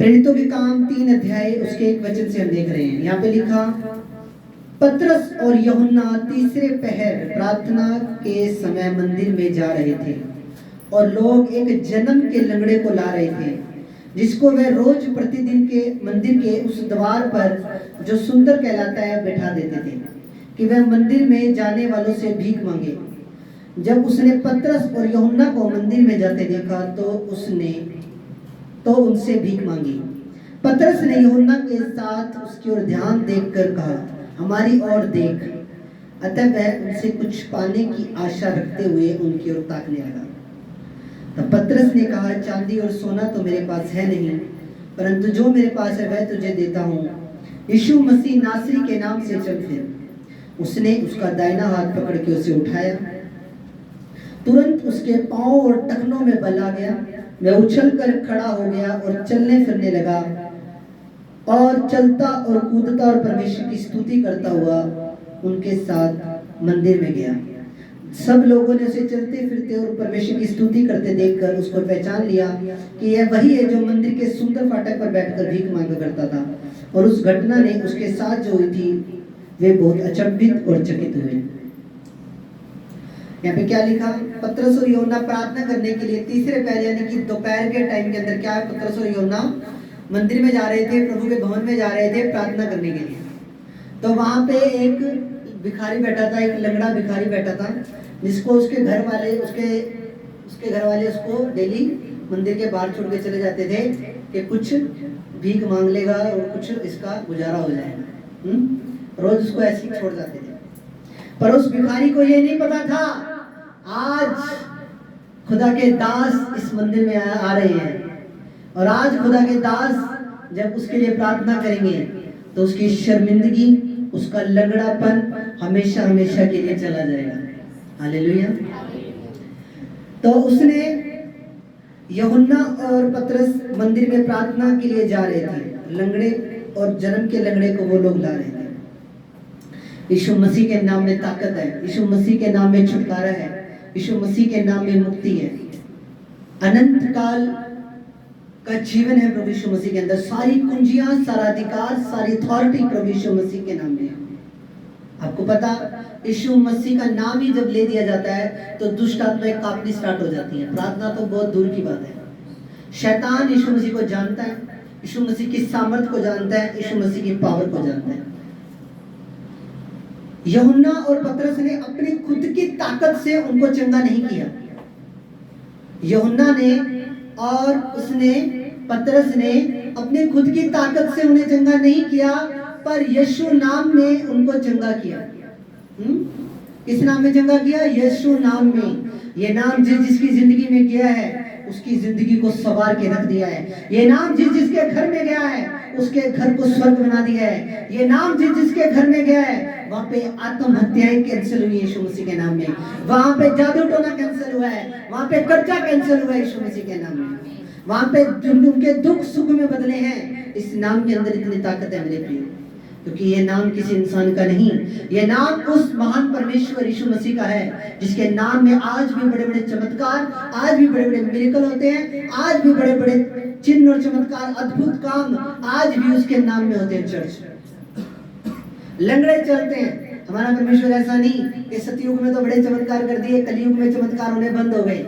प्रेरितों के काम 3 अध्याय उसके 1 वचन से हम देख रहे हैं। यहाँ पे लिखा, पतरस और यूहन्ना तीसरे पहर प्रार्थना के समय मंदिर में जा रहे थे और लोग एक जन्म के लंगड़े को ला रहे थे, जिसको वे रोज प्रतिदिन के मंदिर के उस द्वार पर जो सुंदर कहलाता है बैठा देते थे कि वह मंदिर में जाने वालों से भीख मांगे। जब उसने पतरस और यूहन्ना को मंदिर में जाते देखा तो उनसे भीख मांगी। पतरस ने यूहन्ना के साथ उसकी ओर ध्यान देखकर कहा, हमारी ओर देख। अतः वह उनसे कुछ पाने की आशा रखते हुए उनकी ओर ताकने लगा। तब पतरस ने कहा, चांदी और सोना तो मेरे पास है नहीं, परंतु जो मेरे पास है वह तुझे देता हूँ। यीशु मसीह नासरी के नाम से चल फिर। उसने उसका दाहिना हाथ पकड़ के उसे उठाया। तुरंत उसके पांव और टखनों में बल आ गया। वह उछलकर खड़ा हो गया और चलने फिरने लगा और चलता और कूदता और परमेश्वर की स्तुति करता हुआ उनके साथ मंदिर में गया। सब लोगों ने उसे चलते फिरते और परमेश्वर की स्तुति करते देखकर उसको पहचान लिया कि यह वही है जो मंदिर के सुंदर फाटक पर बैठकर भीख मांगा करता था। और उस घटना ने उसके साथ जो हुई थी वे बहुत अचंभित और चकित हुए। यहाँ पे क्या लिखा, पतरस और यूहन्ना प्रार्थना करने के लिए तीसरे पहर यानी कि दोपहर के टाइम के अंदर क्या है, पतरस और यूहन्ना मंदिर में जा रहे थे, प्रभु के भवन में जा रहे थे प्रार्थना करने के लिए। तो वहां पे एक भिखारी बैठा था, एक लंगड़ा भिखारी बैठा था, जिसको उसके घर वाले उसको डेली मंदिर के बाहर छोड़ के चले जाते थे कि कुछ भीख मांग लेगा और कुछ इसका गुजारा हो जाएगा। रोज उसको ऐसे ही छोड़ जाते थे। पर उस भिखारी को ये नहीं पता था आज खुदा के दास इस मंदिर में आ रहे हैं, और आज खुदा के दास जब उसके लिए प्रार्थना करेंगे तो उसकी शर्मिंदगी, उसका लंगड़ापन हमेशा हमेशा के लिए चला जाएगा। हालेलुया। तो उसने यूहन्ना और पतरस मंदिर में प्रार्थना के लिए जा रहे थे। लंगड़े और जन्म के लंगड़े को वो लोग ला रहे थे। यीशु मसीह के नाम में ताकत है, यीशु मसीह के नाम में छुटकारा है, यीशु मसीह के नाम में मुक्ति है। अनंत काल का जीवन है प्रभु यीशु मसीह के अंदर। सारी कुंजियां, सारा अधिकार, सारी अथॉरिटी प्रभु यीशु मसीह के नाम में है। आपको पता, यीशु मसीह का नाम ही जब ले दिया जाता है तो दुष्ट आत्माएं कांपनी स्टार्ट हो जाती है। प्रार्थना तो बहुत दूर की बात है। शैतान यीशु मसीह को जानता है, यीशु मसीह की सामर्थ को जानता है, यीशु मसीह की पावर को जानता है। यूहन्ना और पतरस ने अपनी खुद की ताकत से उनको चंगा नहीं किया। यूहन्ना ने और पतरस ने अपने खुद की ताकत से उन्हें चंगा नहीं किया, पर यीशु नाम में उनको चंगा किया। किस नाम में चंगा किया? यीशु नाम में। ये नाम जिसकी जिंदगी में किया है उसकी जिंदगी को सवार के रख दिया है। ये नाम जिसके घर में गया है उसके घर को स्वर्ग बना दिया है। ये नाम जिसके घर में गया है वहां पे आत्महत्याएं कैंसिल हुई यीशु मसीह के नाम में। वहां पे जादू टोना कैंसिल हुआ है, वहां पे कर्जा कैंसिल हुआ है यीशु मसीह के नाम में। वहां पे उनके दुख सुख में बदले हैं। इस नाम के अंदर इतनी ताकत है मेरे प्रिय, क्योंकि ये नाम किसी इंसान का नहीं, ये नाम उस महान परमेश्वर यीशु मसीह का है, जिसके नाम में आज भी बड़े बड़े चमत्कार, आज भी बड़े बड़े मिरेकल होते हैं, आज भी बड़े बड़े चिन्ह और चमत्कार, अद्भुत काम आज भी उसके नाम में होते हैं। चर्च लंगड़े चलते हैं। हमारा परमेश्वर ऐसा नहीं कि सतयुग में तो बड़े चमत्कार कर दिए, कलयुग में चमत्कार होने बंद हो गए।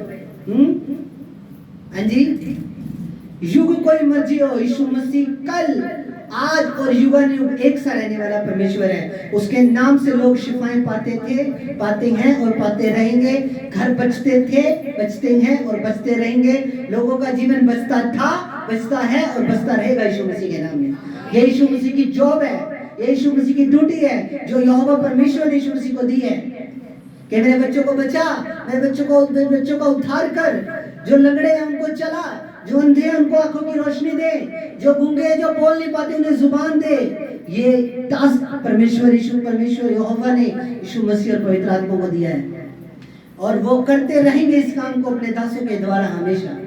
हाँ जी, युग कोई मर्जी हो, यीशु मसीह कल आज और युगानुयुग एक सा रहने वाला परमेश्वर है। उसके नाम से लोग शिफाएं पाते थे, पाते हैं और पाते रहेंगे। घर बचते थे, बचते हैं और बचते रहेंगे। लोगों का जीवन बचता था, बचता है और बचता रहेगा यीशु मसीह के नाम में। ये यीशु मसीह की जॉब है, यीशु मसीह की ड्यूटी है जो यहोवा परमेश्वर ने यीशु मसीह को दी है कि मेरे बच्चों को बचा, मेरे बच्चों का उद्धार कर। जो लंगड़े हैं उनको चला, जो अंधे हैं उनको आंखों की रोशनी दे, जो गूंगे जो बोल नहीं पाते उन्हें जुबान दे। ये टास्क परमेश्वर यहोवा ने यीशु मसीह और पवित्र आत्मा को दिया है, और वो करते रहेंगे इस काम को अपने दासों के द्वारा हमेशा।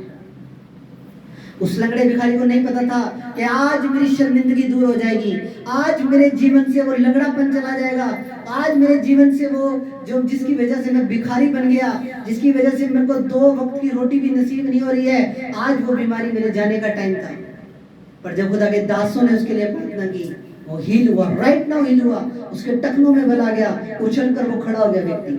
उस लंगड़े भिखारी को नहीं पता था कि आज मेरी शर्मिंदगी दूर हो जाएगी, आज मेरे जीवन से वो लंगड़ापन चला जाएगा, आज मेरे जीवन से वो जो जिसकी वजह से मैं भिखारी बन गया, जिसकी वजह से मेरे को 2 वक्त की रोटी भी नसीब नहीं हो रही है, आज वो बीमारी मेरे जाने का टाइम था। पर जब खुदा के दासों ने उसके लिए प्रार्थना की, वो हील हुआ, राइट नाउ हील हुआ, उसके टखनों में बल आ गया, उछल कर वो खड़ा हो गया व्यक्ति।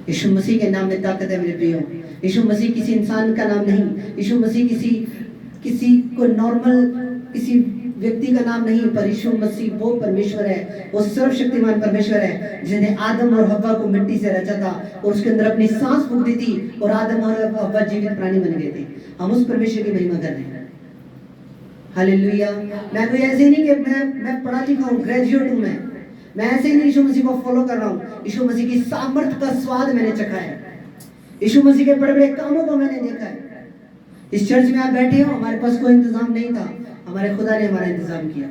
यीशु मसीह के नाम में ताकत है मेरे प्रियो। यीशु मसीह किसी इंसान का नाम नहीं, यीशु मसीह किसी को नॉर्मल किसी व्यक्ति का नाम नहीं, पर यीशु मसीह वो परमेश्वर है, वो सर्वशक्तिमान परमेश्वर है, जिसने आदम और हव्वा को मिट्टी से रचा था और उसके अंदर अपनी सांस फूंक दी थी और आदम और हव्वा जीवित प्राणी बन गए थे। हम उस परमेश्वर की महिमा कर रहे हैं। हालेलुया। मैं कोई ऐसे नहीं कि मैं पढ़ा लिखा हूँ, ग्रेजुएट हूँ, मैं ऐसे ही नहीं यीशु मसीह को फॉलो कर रहा हूँ। यीशु मसीह की सामर्थ का स्वाद मैंने चखा है, यीशु मसीह के बड़े बड़े कामों को मैंने देखा है। इस चर्च में आप बैठे हो, हमारे पास कोई इंतजाम नहीं था, हमारे खुदा ने हमारा इंतजाम किया।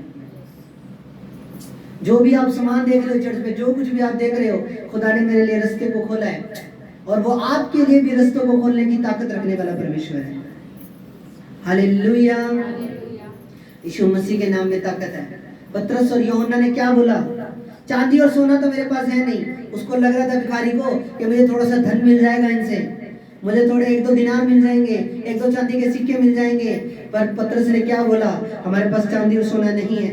जो भी आप सामान देख रहे हो चर्च में, जो कुछ भी आप देख रहे हो, खुदा ने मेरे लिए रास्ते को खोला है और वो आपके लिए भी रास्तों को खोलने की ताकत रखने वाला परमेश्वर है। हालेलुया। यीशु मसीह के नाम में ताकत है। पतरस और यूहन्ना ने क्या बोला? चांदी और सोना तो मेरे पास है नहीं। उसको लग रहा था भिखारी को कि मुझे थोड़ा सा धन मिल जाएगा इनसे, मुझे थोड़े 1-2 दिनार मिल जाएंगे, 1-2 चांदी के सिक्के मिल जाएंगे। पर पतरस ने क्या बोला? हमारे पास चांदी और सोना नहीं है,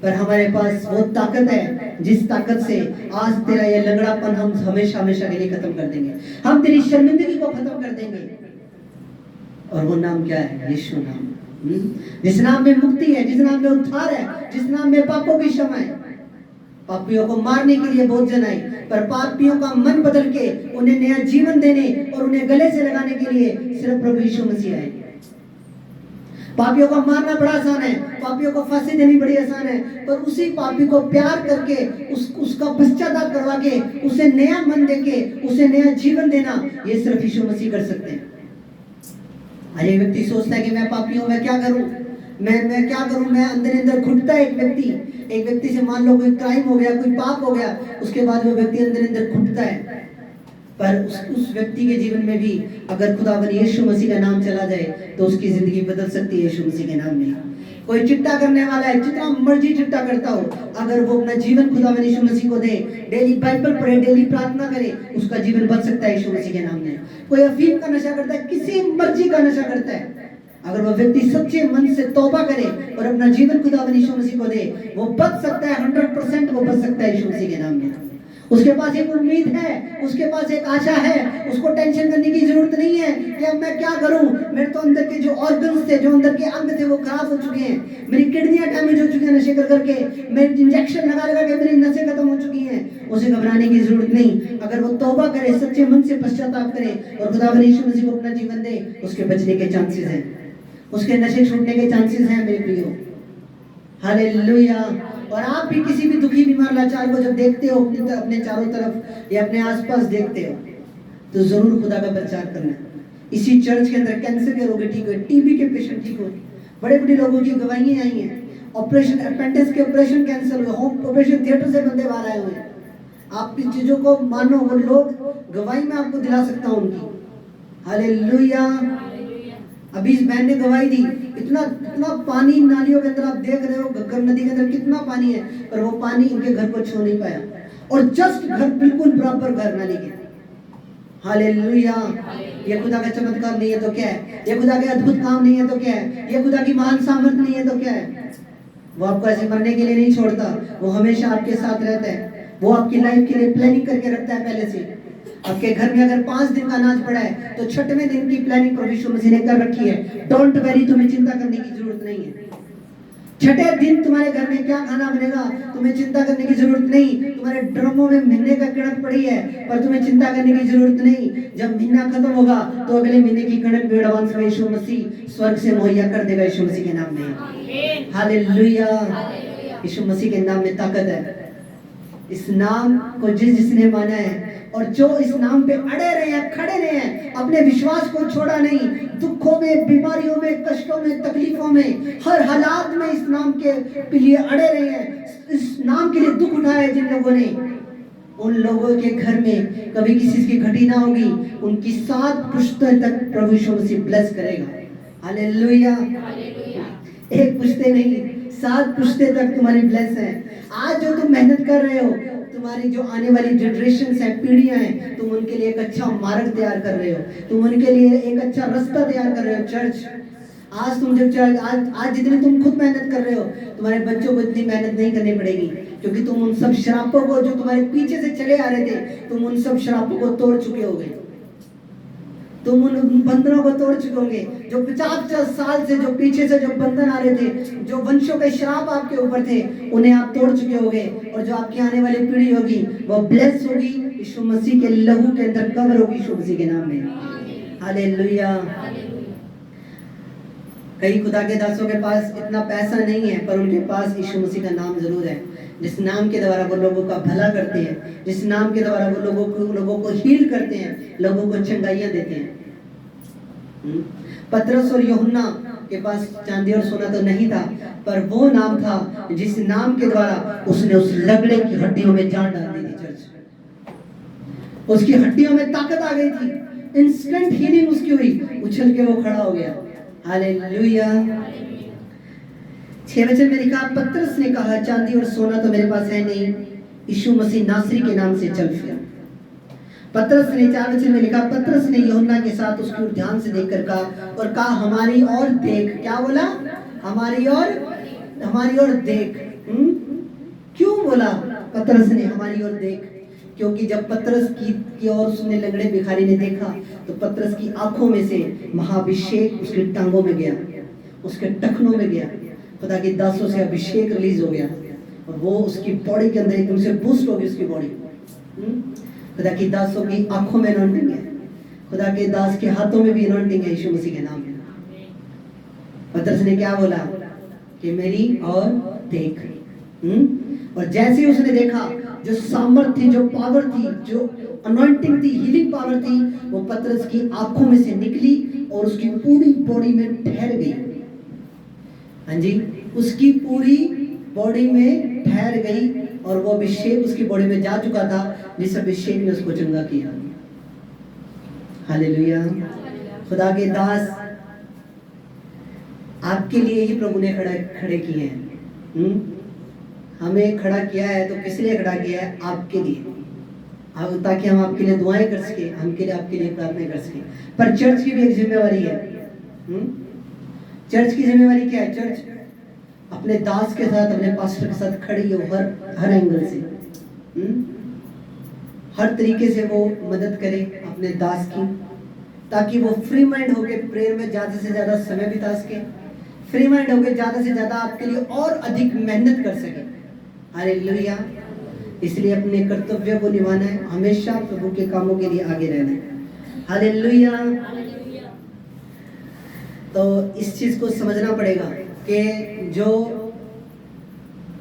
पर हमारे पास वो ताकत है जिस ताकत से आज तेरा ये लंगड़ापन हम हमेशा हमेशा के लिए खत्म कर देंगे, हम तेरी शर्मिंदगी को खत्म कर देंगे। और वो नाम क्या है? यीशु नाम। जिस नाम में मुक्ति है, जिस नाम में उद्धार है, जिस नाम में पापों की क्षमा है। पापियों को मारने के लिए बहुत जन आए, पर पापियों का मन बदल के उन्हें नया जीवन देने और उन्हें गले से लगाने के लिए सिर्फ प्रभु यीशु मसीह आए। पापियों को मारना बड़ा आसान है, पापियों को फांसी देनी बड़ी आसान है, पर उसी पापी को प्यार करके उसका पश्चाताप करवा के उसे नया मन देके उसे नया जीवन देना, ये सिर्फ यीशु मसीह कर सकते हैं। आज एक व्यक्ति सोचता है कि मैं पापी हूं, मैं क्या करूं, मैं क्या करूं, मैं अंदर घुटता है। एक व्यक्ति से मान लो कोई क्राइम हो गया, कोई पाप हो गया, उसके बाद वो व्यक्ति अंदर घुटता है। पर उस व्यक्ति के जीवन में भी अगर खुदावन यीशु मसीह का नाम चला जाए तो उसकी जिंदगी बदल सकती है यीशु मसीह के नाम में। कोई चिट्टा करने वाला है, जितना मर्जी चिट्टा करता हो, अगर वो अपना जीवन खुदावन यीशु मसीह को दे, डेली बाइबल पढ़े, डेली प्रार्थना करे, उसका जीवन बदल सकता है यीशु मसीह के नाम में। कोई अफीम का नशा करता है, किसी मर्जी का नशा करता है, अगर वो व्यक्ति सच्चे मन से तौबा करे और अपना जीवन खुदावन यीशु मसीह को दे, वो बच सकता है, 100% वो बच सकता है यीशु मसीह के नाम में। उसके पास एक उम्मीद है, उसके पास एक आशा है, उसको टेंशन करने की जरूरत नहीं है कि अब मैं क्या करूं, मेरे तो अंदर के जो ऑर्गन्स थे, जो अंदर के अंग थे, वो खराब हो चुके हैं, मेरी किडनियां डैमेज हो चुकी हैं नशे कर करके, मेरे इंजेक्शन लगा के मेरी नसें खत्म हो चुकी हैं। उसे घबराने की जरूरत नहीं। अगर वो तौबा करे, सच्चे मन से पश्चाताप करे और खुदावन यीशु मसीह को अपना जीवन दे, उसके बचने के चांसेस हैं, उसके नशे छूटने के चांसेस हैं मेरे प्रियो। हालेलुया। और आप भी किसी भी दुखी बीमार लाचार को जब देखते हो, अपने चारों तरफ या अपने आसपास देखते हो, तो जरूर खुदा का प्रचार करना। इसी चर्च के अंदर कैंसर के रोगी ठीक हुए, टीबी के पेशेंट ठीक हुए, बड़े बड़े लोगों की गवाहियां आई हैं। ऑपरेशन अपेंडिक्स के ऑपरेशन कैंसिल हुए, होम ऑपरेशन थिएटर से बंदे बाहर आए हुए। आप इन चीजों को मानो, वो लोग गवाही में आपको दिला सकता हूं उनकी। हालेलुया। अभी इस बहन ने गवाही दी, इतना पानी नालियों के अंदर आप देख रहे हो, घग्गर नदी के अंदर कितना पानी है, पर वो पानी इनके घर को छू नहीं पाया, और जस्ट घर बिल्कुल बराबर घर नाली के। हालेलुया। ये खुदा का चमत्कार नहीं है तो क्या है? ये खुदा के अद्भुत काम नहीं है तो क्या है? ये खुदा की महान सामर्थ नहीं है तो क्या है? वो आपको ऐसे मरने के लिए नहीं छोड़ता, वो हमेशा आपके साथ रहता है। वो आपकी लाइफ के लिए प्लानिंग करके रखता है पहले से। आपके घर में अगर 5 दिन का अनाज पड़ा है तो 6वें दिन की प्लानिंग प्रभु यीशु मसीह ने कर रखी है। डोंट वरी, तुम्हें चिंता करने की जरूरत नहीं है। 6ठे दिन तुम्हारे घर में क्या खाना बनेगा, तुम्हें चिंता करने की जरूरत नहीं। तुम्हारे ड्रमों में महीने का कणक पड़ी है, पर तुम्हें चिंता करने की जरूरत नहीं। जब महीना खत्म होगा तो अगले महीने की कणक भी एडवांस में यीशु मसीह स्वर्ग से मुहैया कर देगा यीशु मसीह के नाम में। हालेलुया। यीशु मसीह के नाम में ताकत है। इस नाम को जिसने माना है और जो इस नाम पे अड़े रहे हैं, खड़े रहे हैं, अपने विश्वास को छोड़ा नहीं, दुखों में, बीमारियों में, कष्टों में, तकलीफों में, हर हालात में इस नाम के लिए अड़े रहे हैं, इस नाम के लिए दुख उठाए जिन लोगों ने, उन लोगों के घर में कभी किसी की घटी ना होगी। उनकी 7 पुश्तों तक प्रभु यीशु मसीह ब्लेस करेगा। हालेलुया। एक पुश्ते नहीं, 7 पुश्ते तक तुम्हारी ब्लेस है। आज जो तुम मेहनत कर रहे हो, तुम्हारी जो आने वाली जनरेशन है, पीढ़ियां हैं, तुम उनके लिए एक अच्छा मार्ग तैयार कर रहे हो, तुम उनके लिए एक अच्छा रास्ता तैयार कर रहे हो। चर्च, आज तुम जब आज जितनी तुम खुद मेहनत कर रहे हो, तुम्हारे बच्चों को इतनी मेहनत नहीं करनी पड़ेगी, क्योंकि तुम उन सब शरापों को जो तुम्हारे पीछे से चले आ रहे थे, तुम उन सब शरापों को तोड़ चुके होगे। तुम उन बंधनों को तोड़ चुके होंगे जो 50 साल से जो पीछे से जो बंधन आ रहे थे, जो वंशों के श्राप आपके ऊपर थे, उन्हें आप तोड़ चुके होगे। और जो आपकी आने वाली पीढ़ी होगी वो ब्लेस होगी, यीशु मसीह के लहू के अंदर कवर होगी, यीशु मसीह के नाम में। हालेलुया। कई खुदा के दासों के पास इतना पैसा नहीं है, पर उनके पास यीशु मसीह का नाम जरूर है, जिस नाम के द्वारा वो लोगों का भला करते हैं, जिस नाम के द्वारा वो लोगों को हील करते हैं, लोगों को चंगाइयां देते हैं। पतरस और यूहन्ना के पास चांदी और सोना तो नहीं था, पर वो नाम था जिस नाम के द्वारा उसने उस लगड़े की हड्डियों में जान डाल दी थी। चर्च, उसकी हड्डियों में ताकत आ गई थी, इंस्टेंट हीलिंग उसकी हुई, उछल के वो खड़ा हो गया। हालेलुया। 6 वचन में लिखा, पतरस ने कहा, चांदी और सोना तो मेरे पास है नहीं, यीशु मसीह नासरी के नाम से चल फिर। पतरस ने 4 वचन में लिखा, पतरस ने यूहन्ना के साथ उसकी ओर ध्यान से देखकर कहा हमारी ओर देख। क्या बोला? हमारी ओर देख। क्यों बोला पतरस ने हमारी ओर देख? क्योंकि जब पतरस की ओर उसने लंगड़े भिखारी ने देखा, तो पतरस की आंखों में से महाअभिषेक उसकी टांगों में गया, उसके टखनों में गया। खुदा की दासों से अभिषेक रिलीज हो गया और वो उसकी बॉडी के अंदर एकदम से बूस्ट हो गई उसकी बॉडी। खुदा की दासों की आंखों में अनॉइंटिंग है, खुदा के दास के हाथों में भी अनॉइंटिंग है, यीशु मसीह के नाम में। पतरस ने क्या बोला कि मेरी और देख। और जैसे ही उसने देखा, जो सामर्थ थी, जो पावर थी, जो अनॉइंटिंग थी, हीलिंग पावर थी, वो पतरस की आंखों में से निकली और उसकी पूरी बॉडी में ठहर गई। हाँ जी, उसकी पूरी बॉडी में ठहर गई और वो अभिषेक उसकी बॉडी में जा चुका था, जिस अभिषेक ने उसको चंगा किया। हालेलुया। खुदा के दास, आपके लिए ही प्रभु ने खड़े किए हैं। हमें खड़ा किया है तो किस लिए खड़ा किया है? आपके लिए, ताकि हम आपके लिए दुआएं कर सके, आपके लिए प्रार्थना कर सके। पर चर्च की भी एक जिम्मेवारी है। चर्च की जिम्मेवारी क्या है? चर्च अपने दास के साथ, अपने पास्टर के साथ खड़ी हो, हर एंगल से, हर तरीके से वो मदद करे अपने दास की, ताकि वो फ्री माइंड होकर प्रेयर में ज्यादा से ज्यादा समय बिता सके, फ्री माइंड होकर ज्यादा से ज्यादा आपके लिए और अधिक मेहनत कर सके। हालेलुया। इसलिए अपने कर्तव्य को निभाना है, हमेशा प्रभु के कामों के लिए आगे रहना है। हालेलुया। तो इस चीज को समझना पड़ेगा कि जो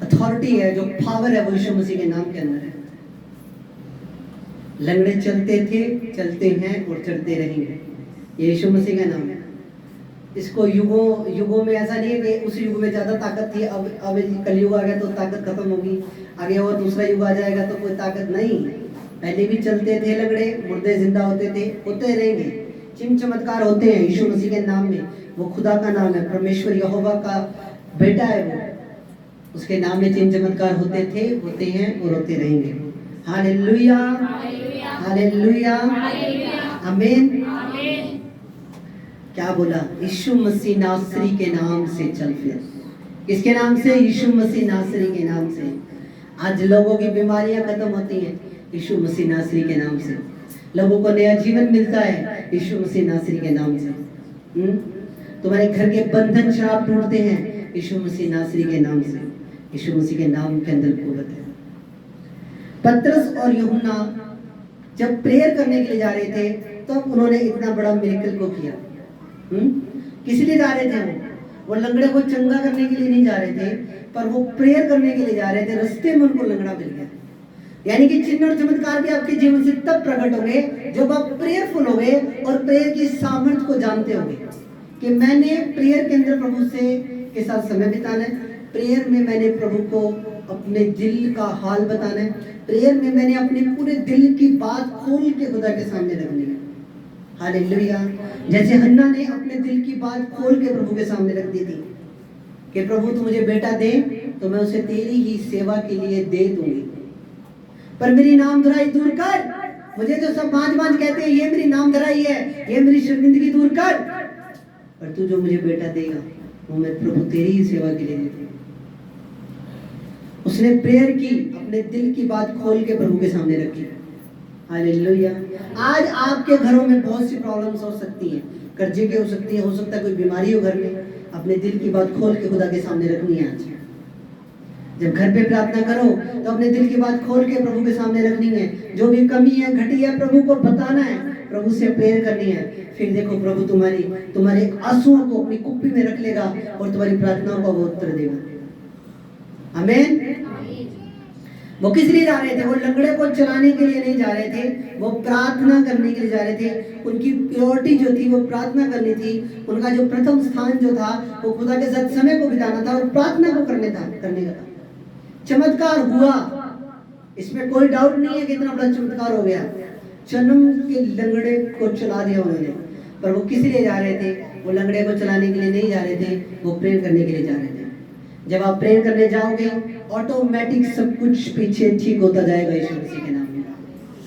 अथॉरिटी है, जो पावर है, वो यीशु मसीह के नाम के अंदर है। लंगड़े चलते थे, चलते हैं और चलते रहेंगे, ये यीशु मसीह का नाम है। इसको युगों में ऐसा नहीं है कि उस युग में ज्यादा ताकत थी, अब कलयुग आ गया तो ताकत खत्म होगी, आगे और दूसरा युग आ जाएगा तो कोई ताकत नहीं। पहले भी चलते थे लंगड़े, मुर्दे जिंदा होते थे, होते रहेंगे, चिन्ह चमत्कार होते हैं यीशु मसीह के नाम में। वो खुदा का नाम है, परमेश्वर यहोवा का बेटा है, वो उसके नाम में चिन्ह चमत्कार होते थे, होते हैं और होते रहेंगे। हालेलुया, हालेलुया, आमीन। क्या बोला? यीशु मसीह नासरी के नाम से चल फिर। किसके नाम से? यीशु मसीह नासरी के नाम से। आज लोगों की बीमारियां खत्म होती हैं यीशु मसीह नासरी के नाम से, लोगों को नया जीवन मिलता है यीशु मसीह नासरी के नाम से। तुम्हारे घर के बंधन श्राप टूटते हैं यीशु मसीह नासरी के नाम से। यीशु मसीह के नाम के अंदर कुव्वत है। पतरस और यूहन्ना जब प्रेयर करने के लिए जा रहे थे, तब उन्होंने इतना बड़ा मिरेकल को किया। किस लिए जा रहे थे? वो लंगड़े को चंगा करने के लिए नहीं जा रहे थे, पर वो प्रेयर करने के लिए जा रहे थे। रास्ते में उनको लंगड़ा मिल गया। यानी कि चिन्ह और चमत्कार भी आपके जीवन से तब प्रकट होंगे जब आप प्रेयरफुल होंगे और प्रेयर की सामर्थ्य को जानते होंगे कि मैंने प्रेयर के अंदर प्रभु से के साथ समय बिताना है, प्रेयर में मैंने प्रभु को अपने दिल का हाल बताना है, प्रेयर में मैंने अपने पूरे दिल की बात खोल के खुदा के सामने रखनी है। हालेलुया। जैसे हन्ना ने अपने दिल की बात खोल के प्रभु के सामने रख दी थी कि प्रभु तू मुझे बेटा दे तो मैं उसे तेरी ही सेवा के लिए दे दूंगी, पर मेरी नाम धराई दूर कर। मुझे जो सब बांझ कहते हैं, ये मेरी नाम धराई है, ये मेरी शर्मिंदगी दूर कर। और तू जो मुझे बेटा देगा वो मैं प्रभु तेरी ही सेवा के लिए देता हूँ। उसने प्रेयर की, अपने दिल की बात खोल के प्रभु के सामने रखी। हालेलुया। आज आपके घरों में बहुत सी प्रॉब्लम्स हो सकती हैं, कर्जे की हो सकती है, हो सकता है कोई बीमारी हो घर में। अपने दिल की बात खोल के खुदा के सामने रखनी है। आज जब घर पे प्रार्थना करो तो अपने दिल की बात खोल के प्रभु के सामने रखनी है। जो भी कमी है, घटी है, प्रभु को बताना है, प्रभु से प्रेयर करनी है। फिर देखो प्रभु तुम्हारे आंसुओं को अपनी कुप्पी में रख लेगा और तुम्हारी प्रार्थनाओं का वो उत्तर देगा। आमीन। वो किस लिए जा रहे थे? वो लंगड़े को चलाने के लिए नहीं जा रहे थे, वो प्रार्थना करने के लिए जा रहे थे। उनकी प्रायोरिटी जो थी वो प्रार्थना करनी थी। उनका जो प्रथम स्थान जो था वो खुदा के साथ समय को बिताना था और प्रार्थना को करने का था। चमत्कार हुआ, इसमें कोई डाउट नहीं है कि इतना बड़ा चमत्कार हो गया। जन्म के लंगड़े को चला दिया उन्होंने। पर वो किस लिए जा रहे थे? वो लंगड़े को चलाने के लिए नहीं जा रहे थे, वो प्रेयर करने के लिए जा रहे थे। जब आप प्रेयर करने जाओगे ऑटोमेटिक सब कुछ पीछे ठीक होता जाएगा यीशु मसीह के नाम में।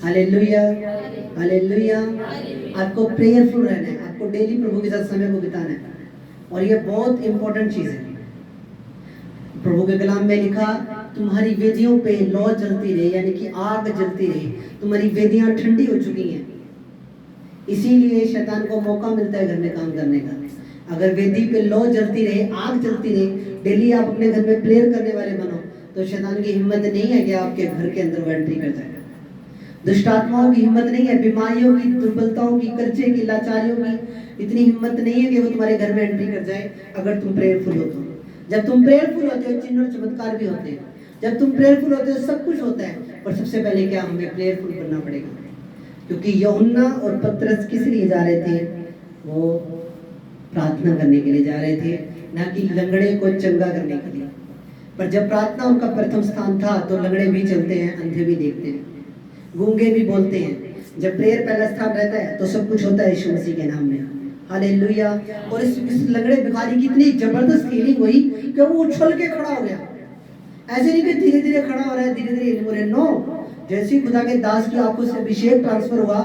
Hallelujah, hallelujah. आपको प्रेयरफुल रहना है, आपको डेली प्रभु के साथ समय को बिताना है, और ये बहुत इंपॉर्टेंट चीज है। प्रभु के कलाम में लिखा, तुम्हारी वेदियों पे लौ जलती रहे, यानी कि आग जलती रहे। तुम्हारी वेदियां ठंडी हो चुकी हैं, इसीलिए शैतान को मौका मिलता है घर में काम करने का। अगर वेदी पे लौ जलती रहे, आग जलती रहे, डेली आप अपने घर में प्रेयर करने वाले बनो, तो शैतान की हिम्मत नहीं है कि आपके घर के अंदर वो एंट्री कर जाएगा। दुष्ट आत्माओं की हिम्मत नहीं है, बीमारियों की, दुर्बलताओं की, कर्जे की, लाचारियों की इतनी हिम्मत नहीं है कि वो तुम्हारे घर में एंट्री कर जाए, अगर तुम प्रेयरफुल हो तो। जब तुम प्रेयरफुल होते हो, चिन्ह और चमत्कार भी होते हैं। जब तुम प्रेयरफुल होते हो, सब कुछ होता है। पर सबसे पहले क्या, हमें प्रेयरफुल बनना पड़ेगा। क्योंकि यूहन्ना और पतरस किस लिए जा रहे थे? वो प्रार्थना करने के लिए जा रहे थे, ना कि लंगड़े को चंगा करने के लिए। पर जब प्रार्थना उनका प्रथम स्थान था तो लंगड़े भी चलते हैं, अंधे भी देखते हैं, गूंगे भी बोलते हैं। जब प्रेयर पहला स्थान रहता है तो सब कुछ होता है यीशु मसीह के नाम में। हालेलुया। और इस लंगड़े भिखारी की इतनी जबरदस्त हीलिंग हुई कि वो उछल के खड़ा हो गया। ऐसे नहीं कि धीरे धीरे खड़ा हो रहा है, धीरे धीरे हीलिंग हो रही है। नो, जैसे खुदा के दास की आंखों से अभिषेक ट्रांसफर हुआ,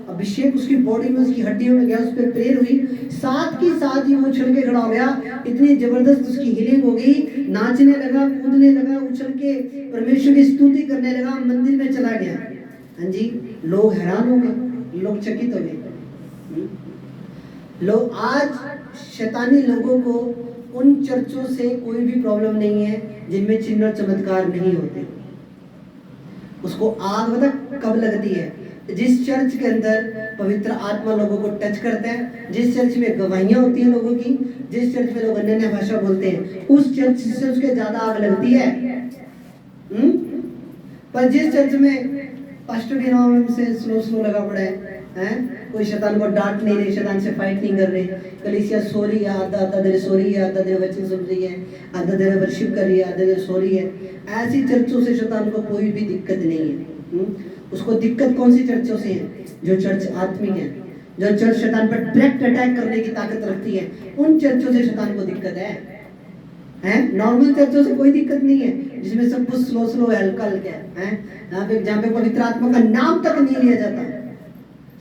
अभिषेक उसकी बॉडी में, उसकी हड्डियों में गया, उस पर प्रेयर हुई, साथ ही साथ ही वो उछल के खड़ा हो गया। इतनी जबरदस्त उसकी हीलिंग हो गई, नाचने लगा, कूदने लगा, उछल के परमेश्वर की स्तुति करने लगा, मंदिर में चला गया। हाँ जी, लोग हैरान हो गए, लोग चकित हो गए। लोग आज शैतानी लोगों को उन चर्चों से कोई भी प्रॉब्लम नहीं है जिनमें चिन्ह और चमत्कार नहीं होते। उसको आग पता कब लगती है? जिस चर्च के अंदर पवित्र आत्मा लोगों को टच करता है, जिस चर्च में गवाहियां होती हैं लोगों की, जिस चर्च में लोग अन्य भाषा बोलते हैं, उस चर्च से उसके ज्यादा आग लगती है। पर जिस चर्च में पास्टर के नाम से स्लो लगा पड़ा है, कोई शैतान को डांट नहीं रहे, शैतान से फाइट नहीं कर रहे, कलीसिया सो रही है, आधा देर सो रही है, आधा देर वचन सुन रही है, आधा देर वर्शिप कर रही है, आधा देर सो रही है, ऐसी चर्चों से शैतान को कोई भी दिक्कत नहीं है। उसको दिक्कत कौन सी चर्चों से है? जो चर्च आत्मिक है, जो चर्च शैतान पर डायरेक्ट अटैक करने की ताकत रखती है, उन चर्चों से शैतान को दिक्कत है। नॉर्मल चर्चों से कोई दिक्कत नहीं है, जिसमें सब कुछ स्लो है, हल्का है, जहाँ पे पवित्र आत्मा का नाम तक नहीं लिया जाता।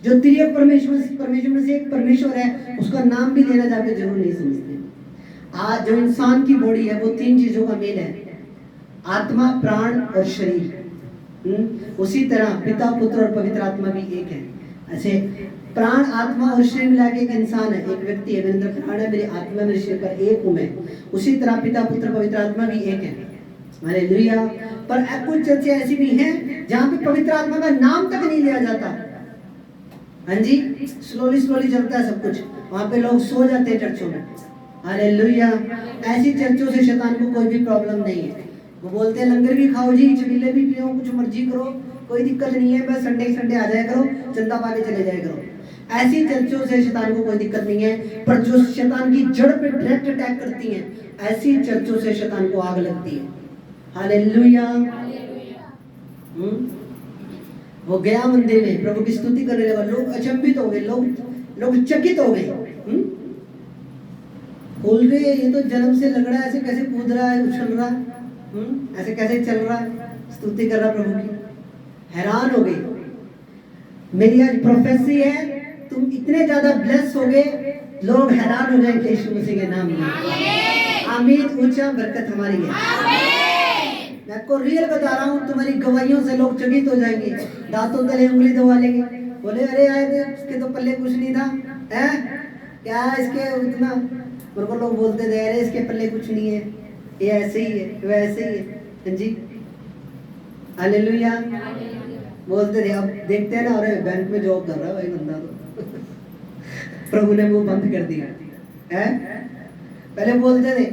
जो त्रिएक परमेश्वर में से एक परमेश्वर है, उसका नाम भी लेना जहाँ पे जरूर नहीं समझते। आज जो इंसान की बॉडी है वो तीन चीजों का मेल है, आत्मा, प्राण और शरीर। उसी तरह पिता, पुत्र और पवित्र आत्मा भी एक है। ऐसे प्राण, आत्मा और शरीर मिला के एक इंसान है, एक व्यक्ति है। मेरे अंदर प्राण है, मेरी आत्मा, मेरे शरीर पर एक हूं मैं। उसी तरह पिता, पुत्र, पवित्र आत्मा भी एक है। हालेलुया। पर कुछ चर्चें ऐसी भी हैं जहाँ पे पवित्र आत्मा का नाम तक नहीं लिया जाता। हाँ जी, स्लोली चलता है सब कुछ, वहाँ पे लोग सो जाते हैं चर्चों में। हालेलुया। ऐसी चर्चों से शैतान को कोई भी प्रॉब्लम नहीं है। वो बोलते हैं लंगर भी खाओ जी, चबीले भी पियो, कुछ मर्जी करो, कोई दिक्कत नहीं है, बस संडे आ जाया करो, चंदा पा के चले जाया करो। ऐसी चर्चों से शैतान को कोई दिक्कत नहीं है। पर जो शैतान की जड़ पे डायरेक्ट अटैक करती हैं, ऐसी चर्चों से शैतान को आग लगती है। हालेलुया। वो गया मंदिर में, प्रभु की स्तुति करने लगा, लोग अचंभित हो गए, लोग चकित हो गए। बोल रहे ये तो जन्म से लग रहा है, ऐसे कैसे कूद रहा है, उछल रहा है, ऐसे कैसे चल रहा है, स्तुति कर रहा प्रभु की। हैरान हो गई। मेरी आज प्रोफेसी है, तुम इतने ज्यादा ब्लेस हो गए लोग हैरान हो जाएंगे यीशु मसीह के नाम में। आमीन। ऊंचा बरकत हमारी है। मैं आपको रियल बता रहा हूँ, तुम्हारी गवाहियों से लोग चकित हो जाएंगे, दांतों तले उंगली दबा लेंगे, बोले अरे आए थे इसके तो पल्ले कुछ नहीं था, हैं क्या इसके उतना। मेरे को लोग बोलते थे अरे इसके पल्ले कुछ नहीं है, ये ऐसे ही है, वैसे ही है। हाँ जी, हालेलुया बोलते थे। अब देखते हैं ना, अरे बैंक में जॉब कर रहा है भाई बंदा तो प्रभु ने मुंह बंद कर दिया है। पहले बोलते थे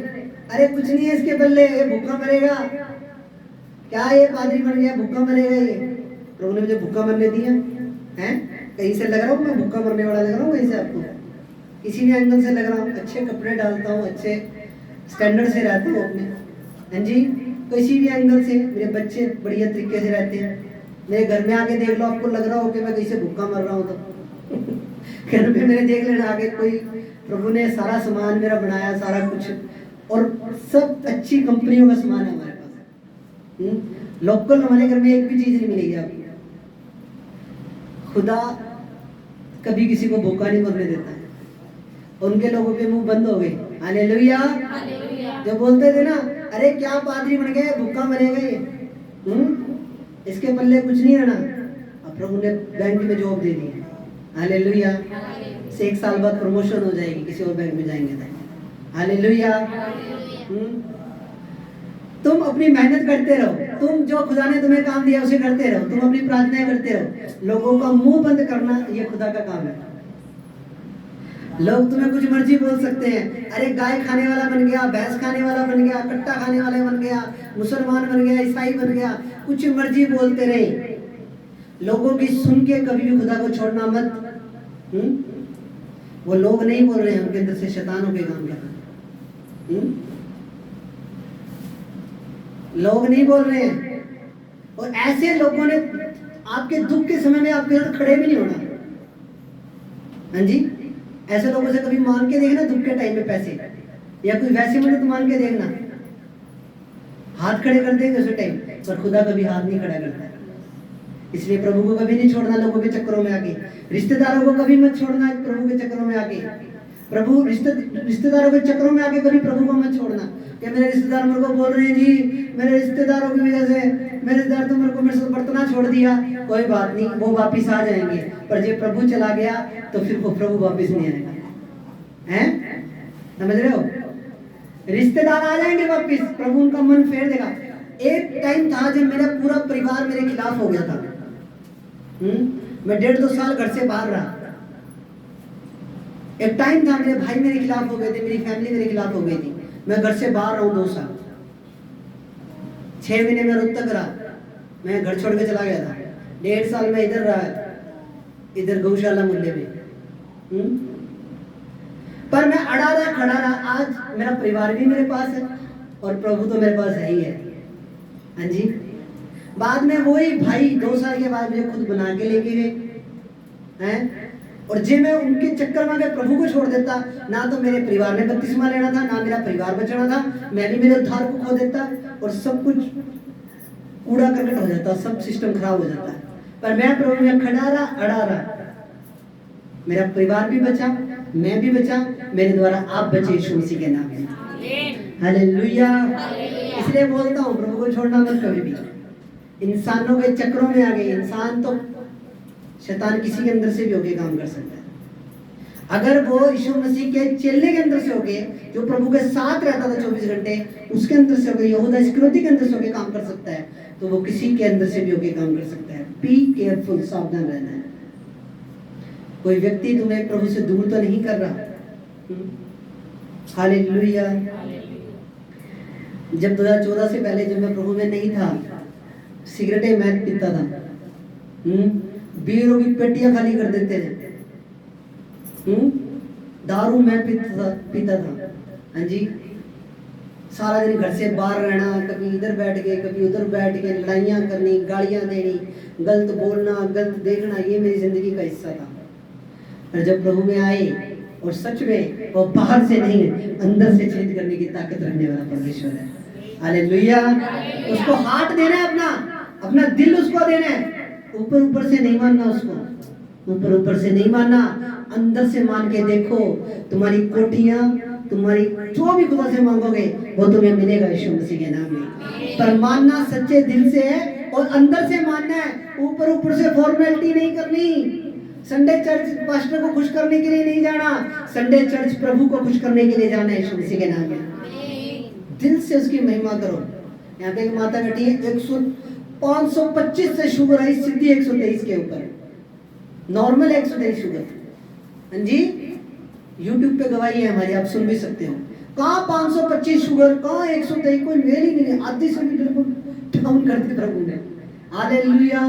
अरे कुछ नहीं है इसके पल्ले, ये भूखा मरेगा, क्या ये पादरी बन गया भूखा मरेगा ये। प्रभु ने मुझे भूखा मरने दिया है? कहीं से लग रहा हूँ मैं भूखा मरने वाला लग रहा हूँ कहीं से आपको? किसी भी एंगल से लग रहा हूँ? अच्छे कपड़े डालता हूँ, अच्छे स्टैंडर्ड से रहता हूँ अपने, हाँ जी, किसी भी एंगल से मेरे बच्चे बढ़िया तरीके से रहते हैं। मेरे घर में आके देख लो, आपको लग रहा हो कि मैं कहीं से भूखा मर रहा हूँ तो घर में मेरे देख लेना आगे कोई, प्रभु ने सारा सामान मेरा बनाया, सारा कुछ, और सब अच्छी कंपनियों का सामान है हमारे पास। लोकल हमारे घर में एक भी चीज नहीं मिलेगी आपको। खुदा कभी किसी को भूखा नहीं मरने देता है। उनके लोगों के मुंह बंद हो गए। हालेलुया। जो बोलते थे ना अरे क्या पादरी बन गए भूखा मरेगा ये, इसके पल्ले कुछ नहीं रहना, अब प्रभु ने बैंक में जॉब दे दी। हालेलुया। से 1 साल बाद प्रमोशन हो जाएगी, किसी और बैंक में जाएंगे तो। हालेलुया। तुम अपनी मेहनत करते रहो, तुम जो खुदा ने तुम्हें काम दिया उसे करते रहो, तुम अपनी प्रार्थनाएं करते रहो। लोगों का मुंह बंद करना ये खुदा का काम है। लोग तुम्हें कुछ मर्जी बोल सकते हैं, अरे गाय खाने वाला बन गया, भैंस खाने वाला बन गया, कट्टा खाने वाला बन गया, मुसलमान बन गया, ईसाई बन गया, कुछ मर्जी बोलते रहे। लोगों की सुन के कभी भी खुदा को छोड़ना मत। वो लोग नहीं बोल रहे हैं, उनके अंदर से शैतानों के काम कर रहे हैं। लोग नहीं बोल रहे हैं, और ऐसे लोगों ने आपके दुख के समय में आपके साथ खड़े भी नहीं होना। हाँ जी, ऐसे लोगों से कभी मांग के देखना दुख के टाइम में पैसे, या कोई वैसी मदद मांग के देखना, हाथ खड़े कर देंगे उस टाइम, पर खुदा कभी हाथ नहीं खड़ा करता है। इसलिए प्रभु को कभी नहीं छोड़ना लोगों के चक्करों में आके, रिश्तेदारों को कभी मत छोड़ना प्रभु के चक्करों में आके। प्रभु रिश्तेदारों के चक्करों में आके कभी प्रभु को मत छोड़ना कि मेरे रिश्तेदार मेरे को बोल रहे हैं जी, मेरे रिश्तेदारों की वजह से मेरे रिश्तेदार तो मेरे से बर्तना छोड़ दिया। कोई बात नहीं, वो वापिस आ जाएंगे, पर जब प्रभु चला गया तो फिर वो प्रभु वापिस नहीं आएगा। हैं, समझ रहे हो? रिश्तेदार आ जाएंगे वापिस, प्रभु उनका मन फेर देगा। एक टाइम था जब मेरा पूरा परिवार मेरे खिलाफ हो गया था। मैं 1.5-2 साल घर से बाहर रहा। एक टाइम था मेरे भाई मेरे खिलाफ हो गए थे, मेरी फैमिली मेरे खिलाफ हो गई थी। मैं घर से बाहर रहा 2 साल, 6 महीने में रोहतक रहा, मैं घर छोड़ के चला गया था। 1.5 साल में इधर रहा, इधर गौशाला मूल्य में। पर मैं अड़ा रहा, खड़ा रहा। आज मेरा परिवार भी मेरे पास है और प्रभु तो मेरे पास है ही है। हाँ जी, बाद में वही भाई 2 साल के बाद मुझे खुद बना के लेके गए हैं। और जे मैं उनके चक्कर में अगर प्रभु को छोड़ देता, ना तो मेरे परिवार ने बपतिस्मा लेना था, ना मेरा परिवार बचना था, मैं भी मेरे उद्धार को खो देता, और सब कुछ कूड़ा करकट हो जाता, सब सिस्टम खराब हो जाता। पर मैं प्रभु में खड़ा रहा, अड़ा रहा, मेरा परिवार भी बचा, मैं भी बचा, मेरे द्वारा आप बचे यीशु मसीह के नाम में। हालेलुया। इसलिए बोलता हूँ प्रभु को छोड़ना मत कभी भी। इंसानों के चक्रों में आ गए इंसान, तो शैतान किसी के अंदर से भी होके काम कर सकता है। अगर वो यीशु मसीह के चेले के अंदर से होके, जो प्रभु के साथ रहता था 24 घंटे, उसके अंदर से होके, यहूदा इस्करियोती के अंदर से होके काम कर सकता है, तो वो किसी के अंदर से भी होके काम कर सकता है। बी केयरफुल, सावधान रहना है। कोई व्यक्ति तुम्हें प्रभु से दूर तो नहीं कर रहा। हालेलुया। जब 2014 से पहले जब मैं प्रभु में नहीं था, सिगरेटें मैं पीता था, बीयरों की पेटियां खाली कर देते थे, दारू मैं पीता था। हाँ जी, सारा दिन घर से बाहर रहना, कभी इधर बैठ के कभी उधर बैठ के, लड़ाइयाँ करनी, गालियाँ देनी, गलत बोलना, गलत देखना, ये मेरी जिंदगी का हिस्सा था। पर जब प्रभु में आए, और सच में वो बाहर से नहीं अंदर से चेंज करने की ताकत रखने वाला परमेश्वर है। हालेलुया। उसको हाथ देना है, अपना दिल उसको देना है, ऊपर ऊपर से नहीं मानना उसको। ऊपर ऊपर से नहीं मानना, अंदर से मान के देखो। तुम्हारी कोठियां, तुम्हारी जो भी खुदा से मांगोगे वो तुम्हें मिलेगा यीशु मसीह के नाम में। पर मानना सच्चे दिल से है और अंदर से मानना है, ऊपर ऊपर से फॉर्मेलिटी नहीं करनी। संडे चर्च पास्टर को खुश करने के लिए नहीं जाना, संडे चर्च प्रभु को खुश करने के लिए जाना है यीशु मसीह के नाम में। दिल से उसकी महिमा करो। यहाँ पे एक माता बैठी है, 525 से शुगर आई, सीधी 123 के ऊपर, नॉर्मल 123 शुगर। हाँ जी, यूट्यूब पे गवाही है हमारी, आप सुन भी सकते हो। कहाँ 525 शुगर, कहाँ 123, कोई मेल ही नहीं है। आधी से भी बिल्कुल डाउन कर दी प्रभु ने। हालेलुया।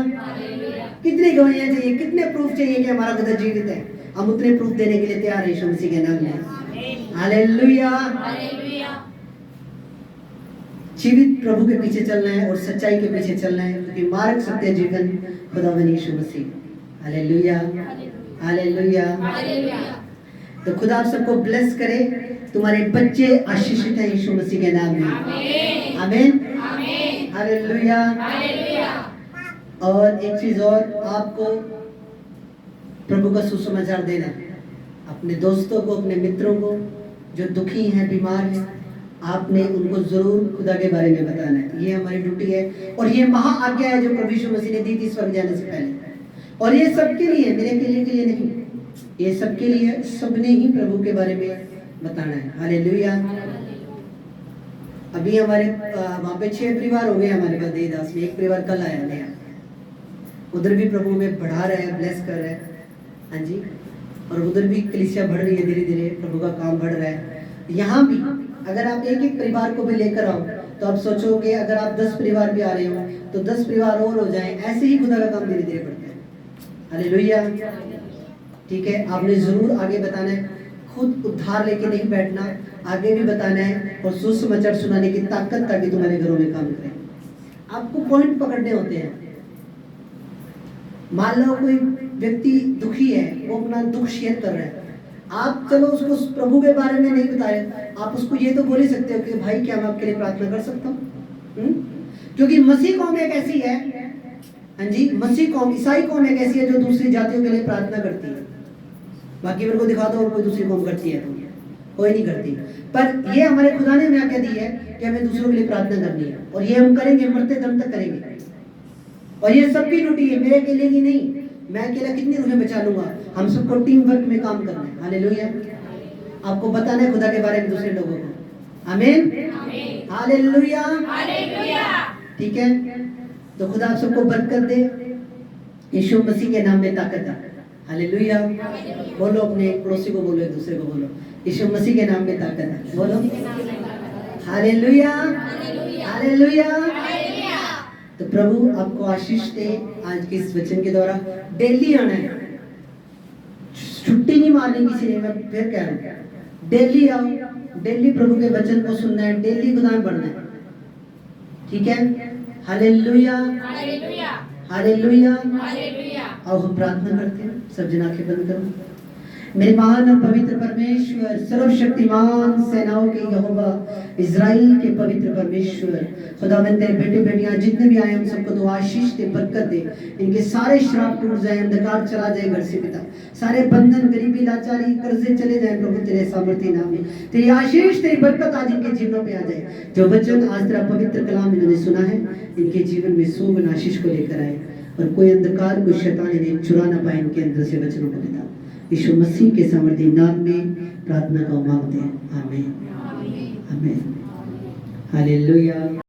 कितनी गवाहियां चाहिए, कितने प्रूफ चाहिए कि हमारा खुदा जीवित है? हम उतने प्रूफ देने के लिए तैयार है यीशु मसीह के नाम में। हालेलुया। जीवित प्रभु के पीछे चलना है और सच्चाई के पीछे चलना है, क्योंकि मार्ग, सत्य, जीवन खुदावन यीशु मसीह। Hallelujah, hallelujah. तो खुदा आप सबको ब्लेस करे। तुम्हारे बच्चे आशीषित हैं यीशु मसीह के नाम में। आमीन, हालेलुया। और एक चीज और, आपको प्रभु का सुसमाचार देना है अपने दोस्तों को, अपने मित्रों को जो दुखी हैं, बीमार हैं। आपने उनको जरूर खुदा के बारे में बताना है। ये हमारी ड्यूटी है और ये महा आज्ञा है जो प्रभु यीशु मसीह ने दी थी स्वर्ग जाने से पहले। और ये सबके लिए, मेरे के लिए नहीं, ये सबके लिए, सबने ही प्रभु के बारे में बताना है। हालेलुया। अभी हमारे वहाँ पे 6 परिवार हो गए हमारे पास देदास में। एक परिवार कल आया नया, उधर भी प्रभु में बढ़ा रहा है, ब्लेस कर रहा है। हाँ जी, और उधर भी कलीसिया बढ़ रही है, धीरे धीरे प्रभु का काम बढ़ रहा है। यहाँ भी अगर आप एक एक परिवार को भी लेकर आओ तो आप सोचोगे अगर आप 10 परिवार भी आ रहे हो तो 10 परिवार और हो जाएं। ऐसे ही खुदा का काम धीरे धीरे बढ़ता है। हालेलुया। ठीक है, आपने जरूर आगे बताना है, खुद उद्धार लेके नहीं बैठना, आगे भी बताना है और सुसमाचार सुनाने की ताकत, ताकि तुम्हारे घरों में काम करे। आपको पॉइंट पकड़ने होते हैं। मान लो कोई व्यक्ति दुखी है, वो अपना दुख शेयर कर रहा है, आप चलो उसको प्रभु के बारे में नहीं बता रहे, आप उसको ये तो बोल ही सकते हो कि भाई क्या मैं आपके लिए प्रार्थना कर सकता हूँ? क्योंकि मसीह कौम एक ऐसी है, हाँ जी, मसीह कौम, ईसाई कौम एक ऐसी है जो दूसरी जातियों के लिए प्रार्थना करती है। बाकी मेरे को दिखा दो और कोई दूसरी कौम करती है? कोई नहीं करती। पर ये हमारे खुदा ने हमें क्या दी है कि हमें दूसरों के लिए प्रार्थना करनी है, और ये हम करेंगे, मरते दम तक करेंगे। और ये सबकी ड्यूटी है, मेरे अकेले की नहीं। मैं अकेला कितनी रूहें बचा लूंगा? हम सबको टीम वर्क में काम करना है। हालेलुया। आपको बताना है खुदा के बारे में दूसरे लोगों को। आमीन, हालेलुया, ठीक है। तो खुदा आप सबको बरकत दे, यीशु मसीह के नाम में ताकत है। हालेलुया। बोलो, अपने पड़ोसी को बोलो, एक दूसरे को बोलो, यीशु मसीह के नाम में ताकत है। बोलो हालेलुया, हालेलुया। तो प्रभु आपको आशीष दे आज के इस वचन के द्वारा। डेली आना है, छुट्टी नहीं मारनी किसी ने। मैं फिर कह रहा हूँ, डेली आओ, डेली प्रभु के वचन को सुनना है, डेली खुदा में पढ़ना है। ठीक है, हालेलुया, हालेलुया। आओ हम प्रार्थना करते हैं, सब जन आंखें बंद करो। मेरे महान और पवित्र परमेश्वर, सर्वशक्तिमान सेनाओं के यहोवा, इज़राइल के पवित्र परमेश्वर, खुदावंद तेरे बेटे बेटियां जितने भी आए हम सबको तो आशीष दे, बरकत दे। इनके सारे श्राप टूट जाए, अंधकार चला जाए घर से पिता, सारे बंधन, गरीबी, लाचारी, कर्जे चले जाए प्रभु तेरे सामर्थ्य नाम में। तेरी आशीष, तेरी बरकत आज इनके जीवनों पे आ जाए। जो वचन आज तेरा पवित्र कलाम इन्होंने सुना है, इनके जीवन में सोगन आशीष को लेकर आए, और कोई अंधकार, कोई शैतान इन्हें चुरा ना पाए इनके अंदर से वचनों को पिता। यीशु मसीह के सामर्थ्य नाम में प्रार्थना का मांगते हैं। आमीन, आमीन, हालेलुया।